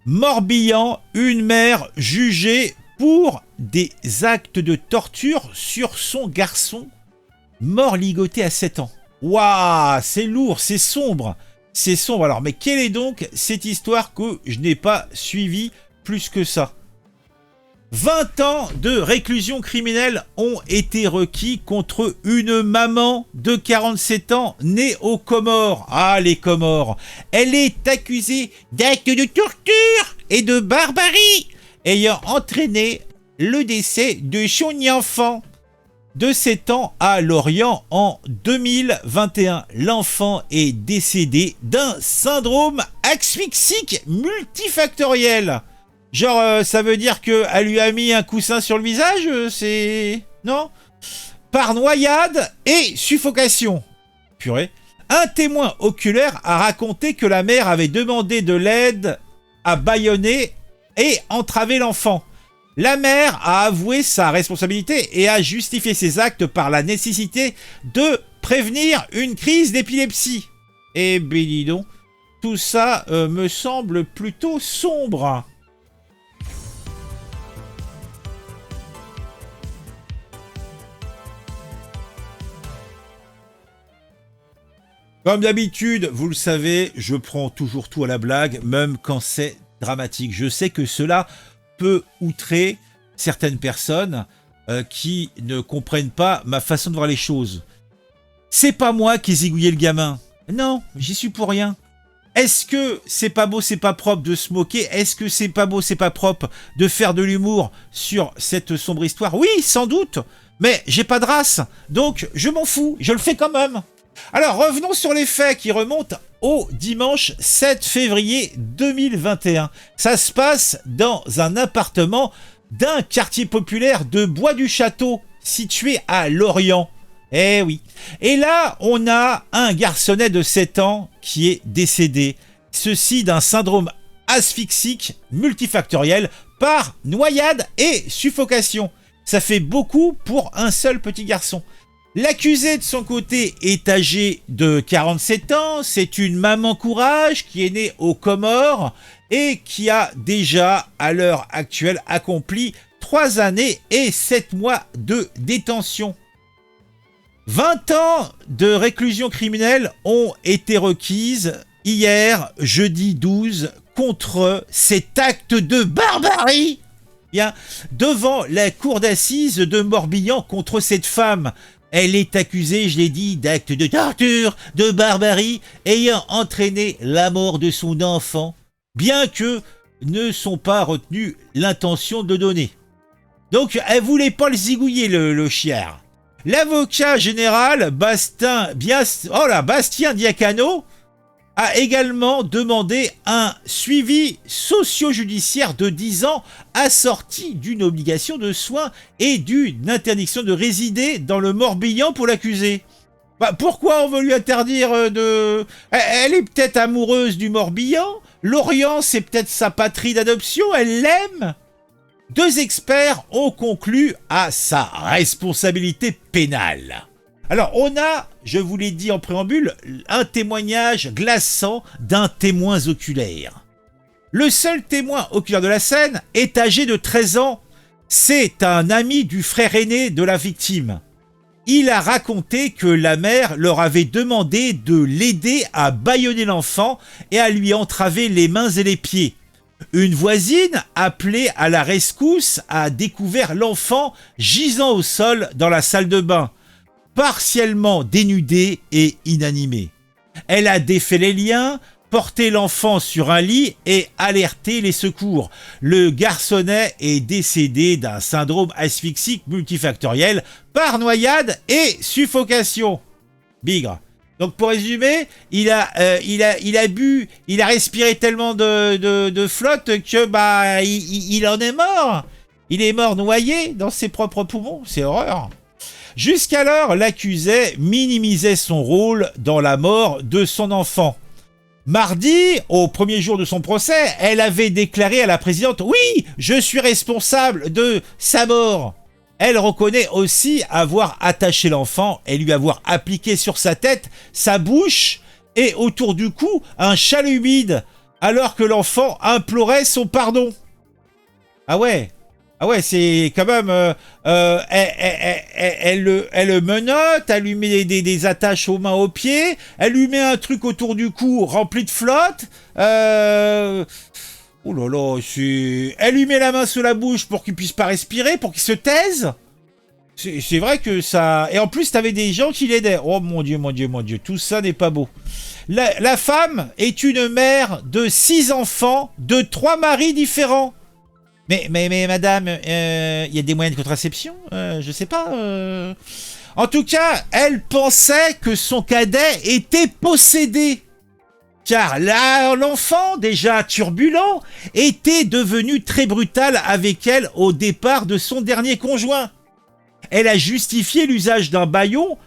Morbihan, une mère jugée pour des actes de torture sur son garçon mort ligoté à 7 ans. Waouh, c'est lourd, c'est sombre. C'est sombre. Alors, mais quelle est donc cette histoire que je n'ai pas suivie plus que ça? 20 ans de réclusion criminelle ont été requis contre une maman de 47 ans née aux Comores. Ah, les Comores. Elle est accusée d'actes de torture et de barbarie ayant entraîné le décès de son enfant de 7 ans à Lorient en 2021. L'enfant est décédé d'un syndrome asphyxique multifactoriel. Genre, ça veut dire qu'elle lui a mis un coussin sur le visage, c'est... Non? Par noyade et suffocation. Purée. Un témoin oculaire a raconté que la mère avait demandé de l'aide à bâillonner et entraver l'enfant. La mère a avoué sa responsabilité et a justifié ses actes par la nécessité de prévenir une crise d'épilepsie. Eh ben dis donc, tout ça me semble plutôt sombre. Comme d'habitude, vous le savez, je prends toujours tout à la blague, même quand c'est dramatique. Je sais que cela peut outrer certaines personnes qui ne comprennent pas ma façon de voir les choses. C'est pas moi qui ai zigouillé le gamin. Non, j'y suis pour rien. Est-ce que c'est pas beau, c'est pas propre de se moquer? Est-ce que c'est pas beau, c'est pas propre de faire de l'humour sur cette sombre histoire? Oui, sans doute, mais j'ai pas de race, donc je m'en fous, je le fais quand même. Alors, revenons sur les faits qui remontent au dimanche 7 février 2021. Ça se passe dans un appartement d'un quartier populaire de Bois-du-Château, situé à Lorient. Eh oui. Et là, on a un garçonnet de 7 ans qui est décédé. Ceci d'un syndrome asphyxique multifactoriel par noyade et suffocation. Ça fait beaucoup pour un seul petit garçon. L'accusé de son côté est âgé de 47 ans, c'est une maman courage qui est née aux Comores et qui a déjà, à l'heure actuelle, accompli 3 années et 7 mois de détention. 20 ans de réclusion criminelle ont été requises hier, jeudi 12, contre cet acte de barbarie. Bien, devant la cour d'assises de Morbihan contre cette femme. Elle est accusée, je l'ai dit, d'actes de torture, de barbarie, ayant entraîné la mort de son enfant, bien que ne sont pas retenus l'intention de donner. Donc, elle voulait pas le zigouiller, le chiard. L'avocat général Bastien Diacano a également demandé un suivi socio-judiciaire de 10 ans assorti d'une obligation de soins et d'une interdiction de résider dans le Morbihan pour l'accusé. Pourquoi on veut lui interdire de... Elle est peut-être amoureuse du Morbihan, Lorient c'est peut-être sa patrie d'adoption, elle l'aime. 2 experts ont conclu à sa responsabilité pénale. Alors, on a, je vous l'ai dit en préambule, un témoignage glaçant d'un témoin oculaire. Le seul témoin oculaire de la scène est âgé de 13 ans. C'est un ami du frère aîné de la victime. Il a raconté que la mère leur avait demandé de l'aider à bâillonner l'enfant et à lui entraver les mains et les pieds. Une voisine, appelée à la rescousse, a découvert l'enfant gisant au sol dans la salle de bain, partiellement dénudé et inanimé. Elle a défait les liens, porté l'enfant sur un lit et alerté les secours. Le garçonnet est décédé d'un syndrome asphyxique multifactoriel par noyade et suffocation. Bigre. Donc pour résumer, il a bu, il a respiré tellement de flotte que il en est mort. Il est mort noyé dans ses propres poumons. C'est horreur. Jusqu'alors, l'accusé minimisait son rôle dans la mort de son enfant. Mardi, au premier jour de son procès, elle avait déclaré à la présidente « Oui, je suis responsable de sa mort ». Elle reconnaît aussi avoir attaché l'enfant et lui avoir appliqué sur sa tête, sa bouche et autour du cou un châle humide alors que l'enfant implorait son pardon. Ah ouais. Ah ouais, c'est quand même... elle le menotte, elle lui met des attaches aux mains, aux pieds, elle lui met un truc autour du cou rempli de flotte. Oh là là, elle lui met la main sous la bouche pour qu'il puisse pas respirer, pour qu'il se taise. C'est vrai que ça... Et en plus, t'avais des gens qui l'aidaient. Oh mon Dieu, mon Dieu, mon Dieu, tout ça n'est pas beau. La femme est une mère de 6 enfants, de 3 maris différents. Mais madame, il y a des moyens de contraception, je sais pas. En tout cas, elle pensait que son cadet était possédé. Car là, l'enfant, déjà turbulent, était devenu très brutal avec elle au départ de son dernier conjoint. Elle a justifié l'usage d'un bâillon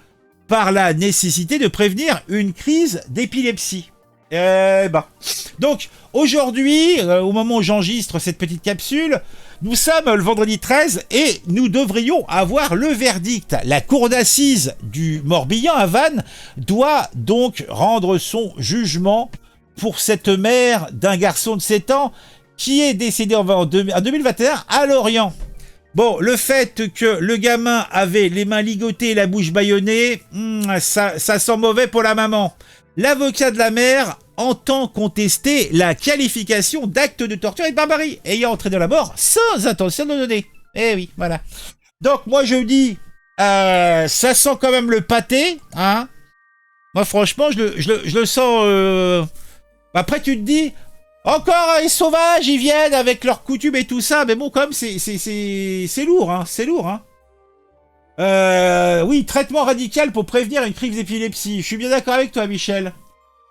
par la nécessité de prévenir une crise d'épilepsie. Donc, aujourd'hui, au moment où j'enregistre cette petite capsule, nous sommes le vendredi 13 et nous devrions avoir le verdict. La cour d'assises du Morbihan à Vannes doit donc rendre son jugement pour cette mère d'un garçon de 7 ans qui est décédé en 2021 à Lorient. Bon, le fait que le gamin avait les mains ligotées et la bouche bâillonnée, ça sent mauvais pour la maman. L'avocat de la mère entend contester la qualification d'acte de torture et de barbarie, ayant entraîné la mort sans intention de donner. Eh oui, voilà. Donc moi je dis, ça sent quand même le pâté, hein. Moi franchement, je le sens... Après tu te dis... Encore les sauvages, ils viennent avec leurs coutumes et tout ça, mais bon, quand même, c'est lourd, hein, c'est lourd, hein. Oui, traitement radical pour prévenir une crise d'épilepsie. Je suis bien d'accord avec toi, Michel.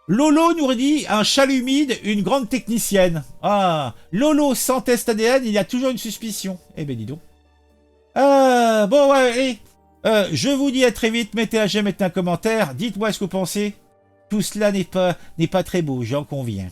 Lolo nous dit un chat humide, une grande technicienne. Ah, Lolo sans test ADN, il y a toujours une suspicion. Eh ben, dis donc. Bon, ouais, allez. Je vous dis à très vite. Mettez un j'aime, mettez un commentaire. Dites-moi ce que vous pensez. Tout cela n'est pas très beau, j'en conviens.